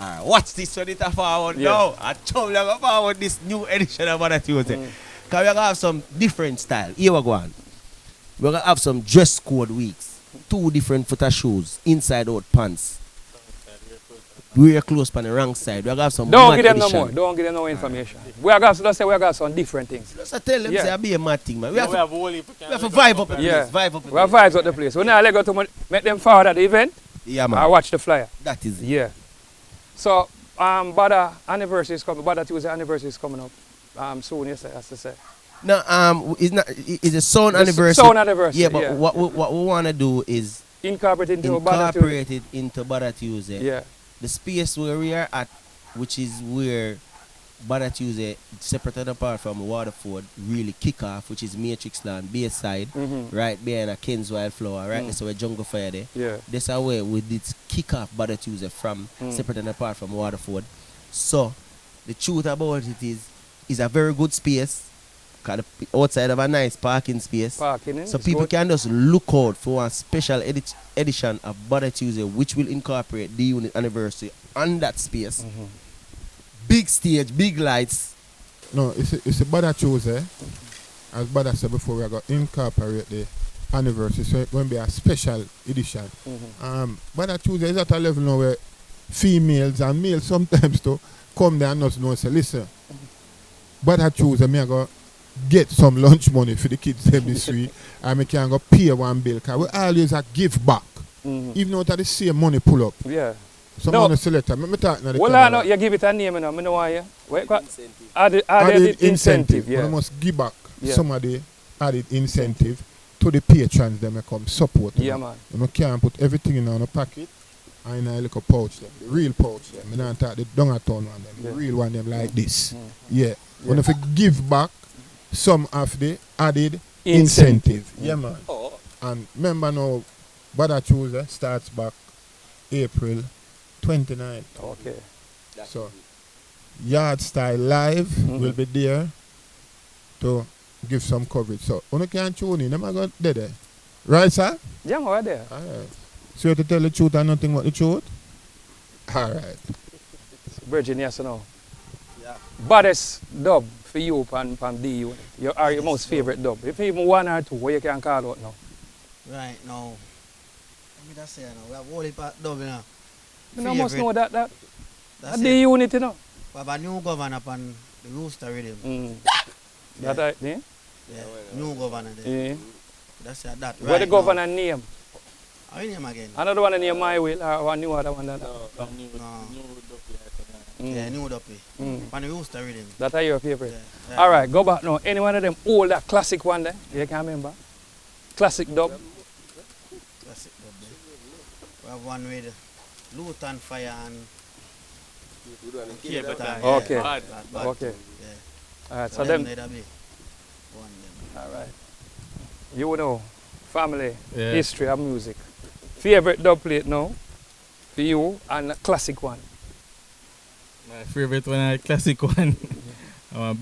Alright, watch this one it forward now. I told you to forward this new edition of Bada Tuesday. Because we're going to have some different style. Here we go on. We're going to have some dress code weeks. 2 different footer shoes. Inside out pants. We're close on the wrong side. We're going to have some Don't give them no more. Don't give them no information. We're going to say we're going to some different things. Just tell them say I'll be a mad thing, man. We have to vibe up the place. Vibe up the place. We have vibes up the place. We're not let go to make them forward at the event. Yeah, man. I watch the flyer. That is it. Yeah. So, Bada anniversary is coming. Bada Tuesday anniversary is coming up soon, yes, I have to say. No, it's a sound anniversary. Sound anniversary. Yeah, but what we want to do is incorporate it into Bada Tuesday. Yeah. The space where we are at, which is where Bada Tuesday, separate and apart from Waterford, really kick off, which is Matrix Land, Bayside, right behind a Ken's Wildflower, right? That's where Jungle Fire there. Yeah. That's how we did kick off Bada Tuesday from separate and apart from Waterford. So, the truth about it is a very good space. Outside of a nice parking space. So people can just look out for a special edition of Bada Tuesday, which will incorporate the unit anniversary on that space. Big stage, big lights. No, it's a Bada Tuesday. As Bada said before, we are going to incorporate the anniversary, so it's going to be a special edition. Bada Tuesday is at a level now where females and males sometimes too come there and not know, say, listen, Bada Tuesday, me I go get some lunch money for the kids this week, and we can go pay one bill, because we always a give back. Even though that the same money pull up. Yeah. Some money selector. Me talk now. Well, no, you give it a name, you know. I know why you. Added incentive. Yeah. We must give back some of the added incentive to the patrons that may come support. Yeah, man. You can't put everything in a packet and in a little pouch. The real pouch. I don't talk the Dungaton one. The real one them like this. Yeah. When if you give back some of the added incentive. Yeah, man. And remember now, Bada Tuesday starts back April 29th. Okay. So, Yardstyle Live will be there to give some coverage. So, you can tune in. I'm going to there. Right, sir? Yeah, we're there. All right. So, you have to tell the truth and nothing but the truth? All right. Virgin, yes or no? Yeah. Baddest dub for you from DU. Your most favorite dub. If even one or two, what you can call out now? Right now. Let me just say now, we have whole heap of dub now. You must know that. That's the unit, you know. We have a new governor upon the Rooster Rhythm. Yeah. That yeah, new governor there. Yeah. That's that right. What the governor name? How name again? Another one named My Will or one new other one? That? No. Yeah, new Duppy. Upon the Rooster Rhythm. That are your favorite? Yeah. All right, go back now. Any one of them old, that classic one there? You can remember? Classic dub? Classic dub there. We have one with Luton Fire and Okay. Bad. Okay. Yeah. All right, so them. All right. You know, family, history of music. Favorite dub plate now for you and a classic one? My favorite one is a classic one.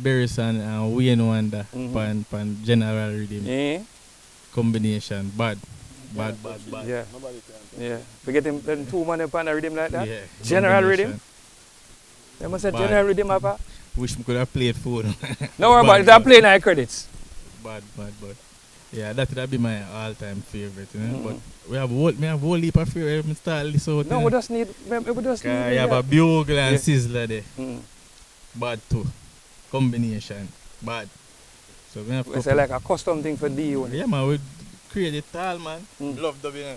Barris and Wayne Wonder pan general rhythm. Combination. Bad. Yeah. Yeah. We get them two man upon a rhythm like that? Yeah. General rhythm? They must say general rhythm, Papa? Wish we could have played food. No worry about it, I'm playing our credits. Bad. Yeah, that would be my all-time favorite, you know? But we have whole heap of favorite. Start this out. No, we just need. You have a bugle and sizzler there. Bad too. Combination. Bad. So we have. It's like a custom thing for DU. Yeah, man. We create it all, man. Love W.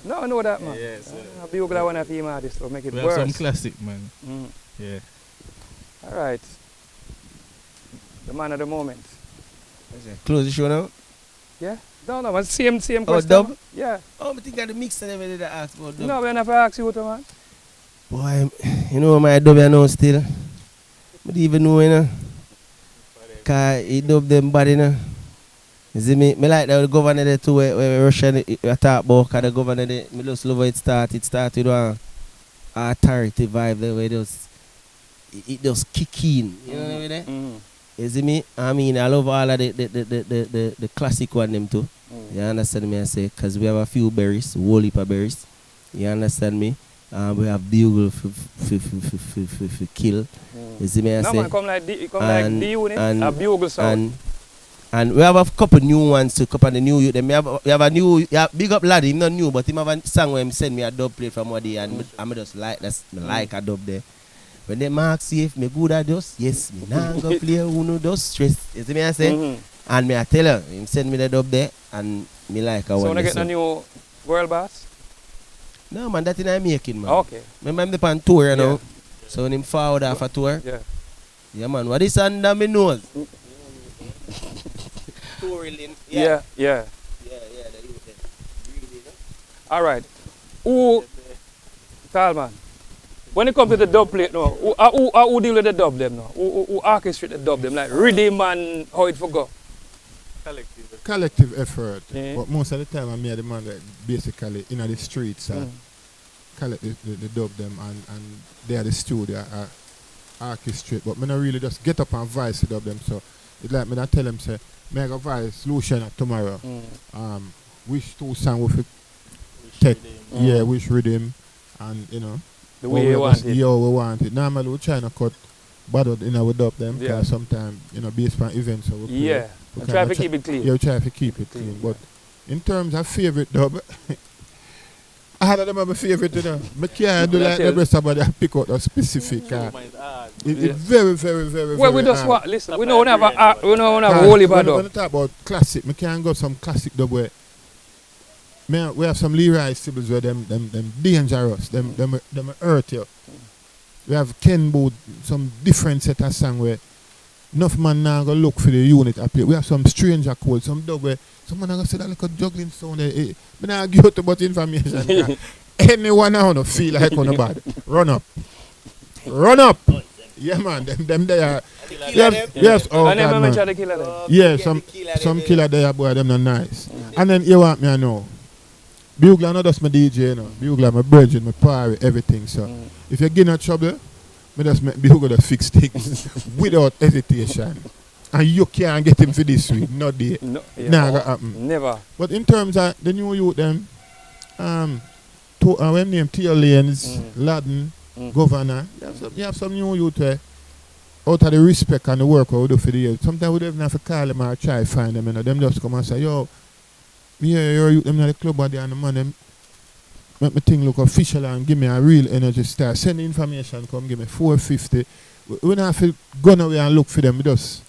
No, I know that, man. Yeah, so a bugle one of female artists to make it we worse. have some classic, man. Yeah. All right. The man of the moment. Close the show now? Yeah? No, but same question. Dub? Yeah. Oh, I think I the mix and everything that ask about dub. No, we never ask you what, man. Boy, you know my dub I know still. I don't even know, you know. Because he dub them bad, you know. You see me? I like the governor there too, where Russian talk about, because the governor there, I just love how it started. It started with an authority vibe there, where it just kick in. You know what I mean? You see me? I mean, I love all of the classic one them too. You understand me? I say, because we have a few berries, whole heap of berries. You understand me? We have bugle for kill. You see me? I say. No man, come like the unit, a bugle sound. And we have a couple new ones to couple of the new youth. We have a new, big up lad, him not new, but him have a song where him send me a dub plate from one day, and I'm just like, like a dub there. When they ask you if me good at those, yes, me nah go play uno those stress. You see me I say? And me I tell her, him send me the dub there, and me like a one. So when I get a new world boss? No man, that in I making, man. Okay. Remember I'm on tour, you know? So when him forward off a tour, yeah man, what is under me nose? Touring, yeah. All right. Who, Talman, When it comes to the dub plate now, who deal with the dub them now? Who orchestrate the dub them? Like rhythm and how it for go? Collective effort. Yeah. But most of the time I'm here the man that basically in the streets collect the dub them and they are the studio orchestrate. But me not really just get up and voice the dub them. So it's like me I tell them say me I go voice Lucian tomorrow. Which two songs we take which rhythm and you know the way you want it. Yeah, we want it. Normally we try to cut bad in our dub them because sometimes you know based on events so we try to keep it clean. Yeah, we try to keep it clean. But in terms of favorite dub I had them my favorite, you know. I can't do like the rest of somebody pick out a specific. It's very, very, very, well, we just want, listen, we don't have a holy bad dub. When we talk about classic, I can't go some classic dub where we have some Leroy Sibbles where them dangerous, them hurt you. We have Ken Booth, some different set of song where enough man now go look for the unit up here. We have some stranger code, some dub where someone going to say that like a juggling sound. I don't give you about information. Anyone now don't feel like on the bad. Run up. Run up. Yeah man, them there. Yes, oh I never God, mentioned man. the killer there. Yeah, some killer there, boy, them not nice. And then you want me I know. Bugler not just my DJ, you know. Bugler my virgin, my party, everything. So if you get in trouble, me just make Bugler to fix things without hesitation. And you can't get him for this week, not there. No, gonna happen. Never. But in terms of the new youth, them, when name Tia Lanes, Laden, Governor, you have some new youth where, out of the respect and the work we do for the years, sometimes we don't even have to call them or try to find them, you know. Them just come and say, yo, me hear your youth, them in the club and the man, them make me thing look official and give me a real energy star. Send the information, come give me 450. We don't have to go away and look for them, we just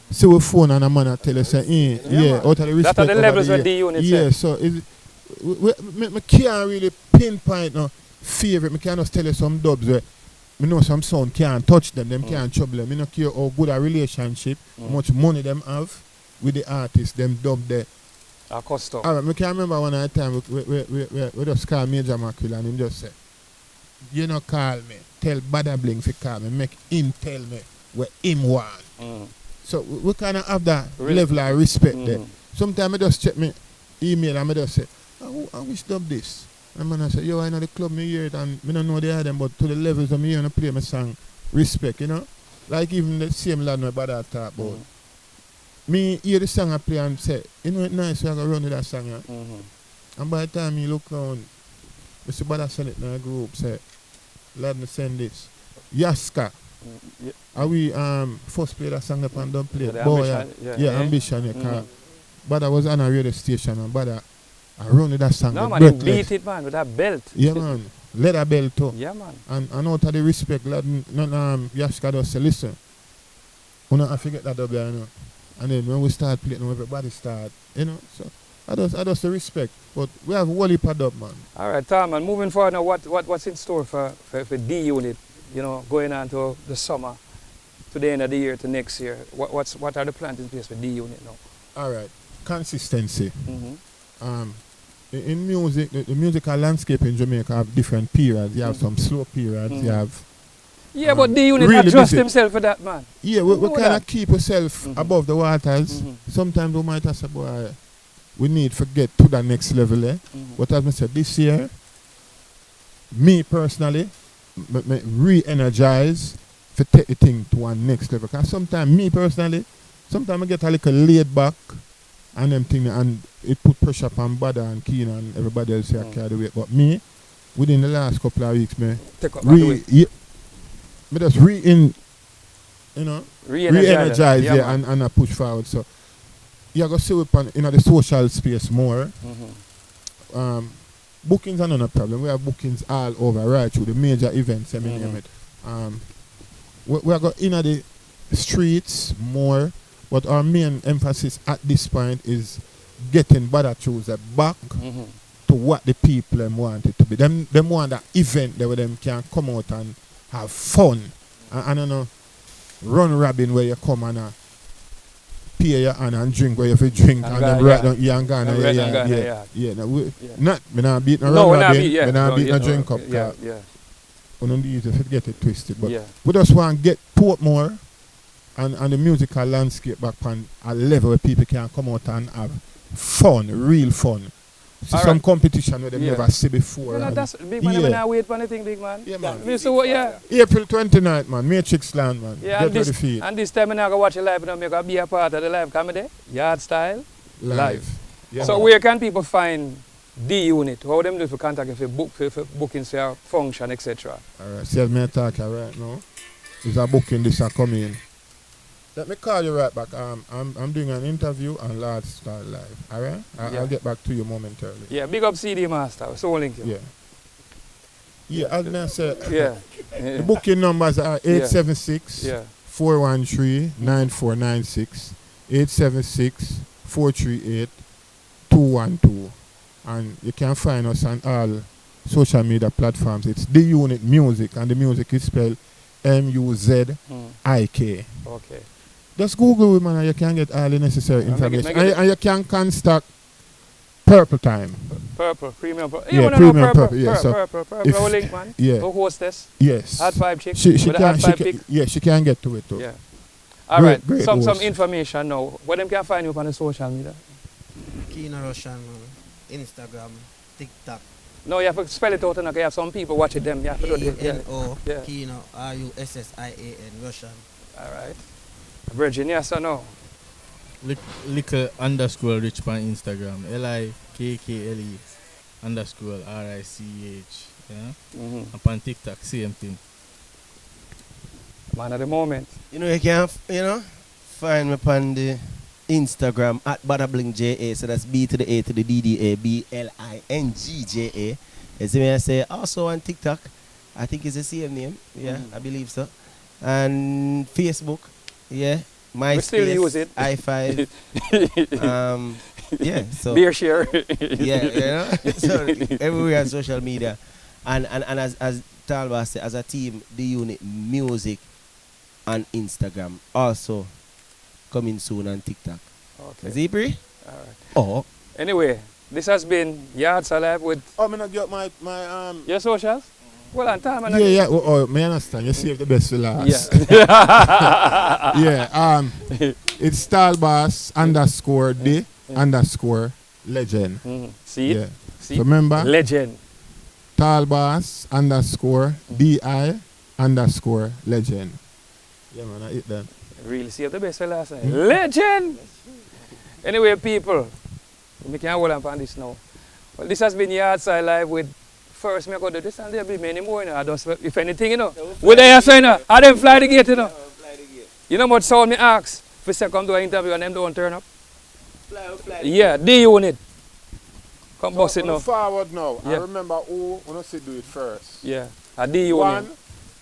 see with phone and a man and tell us, out of the respect. That's the levels of the unit. Yeah, so I can't really pinpoint no favorite. I can't just tell you some dubs where I know some sound can't touch them can't trouble them. I don't care how good a relationship, how much money them have with the artist, them dub there. A custom. Alright, I can remember one time we just call Major Macquil and him just say, you know call me, tell Bada Bling to call me, make him tell me what him want. So we kind of have that level of respect there. Sometimes I just check my email and I just say, I wish dub this. And man I say, yo, I know the club me hear it and I don't know the other but to the levels of me hear and play my song, respect, you know? Like even the same lad my brother talk about. Me hear the song I play and say, you know it's nice so I go run with that song, yeah? And by the time you look around, Mr. Brother send it in a group, say, lad me send this. Yaska. Are we first play that song up and don't play it? Boy, Ambition, yeah. Brother was on a radio station and brother I run with that song. No man, he beat it man with that belt. Yeah man, leather belt too. Yeah man. And out of the respect, lad, Yaska does say, listen, we don't have to get that up there, you know. And then when we start playing, everybody start, you know. So I just the respect. But we have Wally pad up, man. All right, Tom, and moving forward now, what's in store for D Unit? You know, going on to the summer, to the end of the year, to next year. What are the plans in place for D Unit now? All right, consistency. In music, the musical landscape in Jamaica have different periods. You have some slow periods. You have. Yeah, but D Unit really adjust busy. themselves for that, man. Yeah, we kind of keep ourselves above the waters. Sometimes we might have said, boy, we need to get to the next level. But as I said, this year, me personally, me re-energize to take the thing to one next level. Because sometimes, me personally, sometimes I get a little laid back and them thing, and it put pressure upon Bada and Keen and everybody else here carry the weight. But me, within the last couple of weeks, me just re-energize and I push forward. So you're going to see we in the social space more. Bookings are not a problem. We have bookings all over, right through the major events. We are going in the streets more, but our main emphasis at this point is getting Bada Choose back to what the people want it to be. Them want that event where them can come out and have fun. I don't know, run robin where you come and pay your hand and drink where you have drink and then right down here and gone. Me not beat no run robin, me not beat no drink up. we don't need to get it twisted. But we just want to get Portmore and the musical landscape back on a level where people can come out and have fun, real fun. See some competition where they never see before. That's big man, I'm not wait for anything, big man. Yeah, man. April 29th, man. Matrix Land, man. Yeah, get ready for it. And this time I'm going to watch it live and I'm going to be a part of the live comedy. Yardstyle live. Yeah, so where can people find the unit? How them do for contact if you book for bookings for your function, etc.? Alright, see me talk right now. Is a booking this are coming. Let me call you right back. I'm doing an interview on Yardstyle Live. Alright? I'll get back to you momentarily. Yeah, big up CD Master. So link you. Yeah. Yeah, as I said, the booking numbers are 876 413 9496, 876 438 212. And you can find us on all social media platforms. It's The Unit Music, and the music is spelled MUZIK. Okay. Just Google it, man, and you can get all the necessary information. And you can contact Purple Time. Purple, premium purple. Yeah, premium purple. Yeah, purple. Link, man. Yeah. Who hostess? Yes. Hot 5 chick. She can get to it too. Yeah. All right. Great some information now. Where them can find you on the social media? Kina Russian, Instagram, TikTok. No, you have to spell it out, and you have some people watching them. You have to do it. K-N-O, Kino, R-U-S-S-I-A-N, Russian. All right. Virgin, yes or no? Little underscore rich on Instagram. LIKKLE underscore RICH. Yeah? Upon TikTok, same thing. Man, at the moment. You know, you can find me upon the Instagram at BadaBlingJA. So that's B to the A to the DDA, BLINGJA. As I say, also on TikTok. I think it's the same name. Yeah, I believe so. And Facebook. Yeah. MySpace, we still use it. I5. Yeah, so beer share. Yeah, so everywhere on social media. And as Talba said, as a team, The Unit Music on Instagram. Also coming soon on TikTok. Okay. Is he free? Alright. Oh. Anyway, this has been Yardstyle Live with I'm gonna get my your socials? Well, on time. Yeah. I understand. You save the best for last. Yeah. Yeah. It's Talbas underscore D underscore legend. See it? Yeah. See? So remember? Legend. Talbas underscore DI underscore legend. Yeah, man, I hit that. Really save the best for last night. Legend! Anyway, people, we can't hold on this now. Well, this has been Yardstyle Live with first me go do this and there'll be many more, if anything, With they are saying, I them fly the gate, You know what sound me ask? If we say come do an interview and them don't turn up? Fly. Yeah, the unit. Come bust it now. Forward now. Yeah. I remember who when I say do it first. Yeah. A the unit. One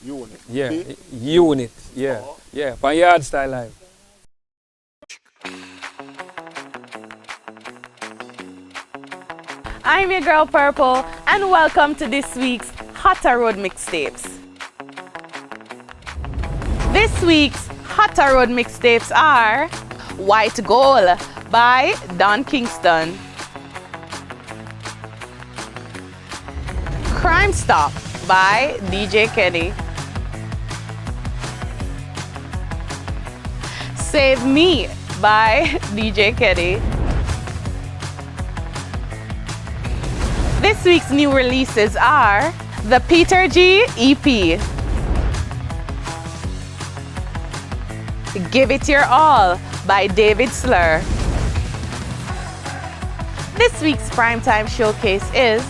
unit. Yeah. Unit. Yeah. Yeah. For Yardstyle Live. I'm your girl Purple, and welcome to this week's Hotter Road Mixtapes. This week's Hotter Road Mixtapes are White Gold by Don Kingston, Crime Stop by DJ Kenny, Save Me by DJ Kenny. This week's new releases are the Peter G EP, Give It Your All by David Slur. This week's primetime showcase is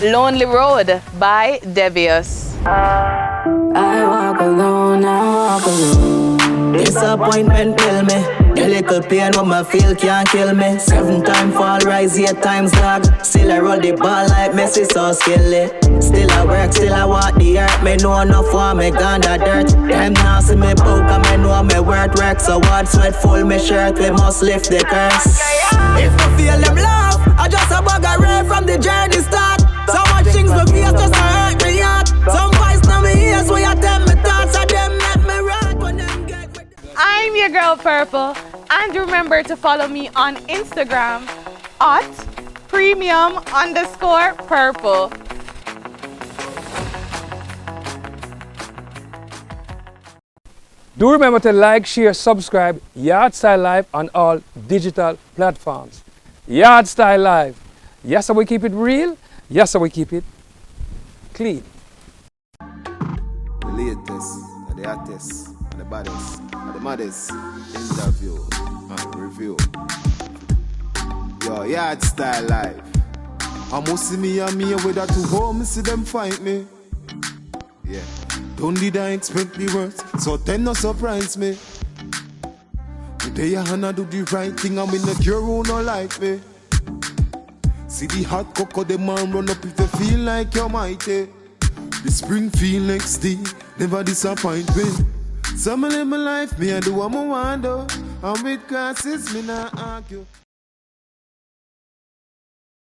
Lonely Road by Devious. I walk alone, I walk alone. Disappointment kill me. A little pain what me feel can't kill me. 7 times fall, rise 8 times dog. Still I roll the ball like Messi, so skilly. Still I work, still I walk the earth. Me know enough for me gone the dirt. Them now see me book and me know me work. So what sweat full me shirt, we must lift the curse. If I feel them love, I just a bug away from the journey start. So much things me face just hurt me heart. Some voice now me ears where you tell me thoughts of them make me right when them get. I'm your girl Purple, and remember to follow me on Instagram at premium_purple. Do remember to like, share, subscribe Yardstyle Live on all digital platforms. Yardstyle Live. Yes, so we keep it real. Yes, so we keep it clean. The latest, the hottest, the baddest, the maddest interview and review. Yo, Yardstyle Live. I must see me and me with that to home, see them fight me. Yeah. Don't did I expect the worst, so then no surprise me. Today I do the right thing, I'm in the cure who no like me. See the hot cocoa, the man run up if you feel like you're mighty. The spring feel next day, never disappoint me. Some live my life, me I do what I want to. I'm with classes, me not argue.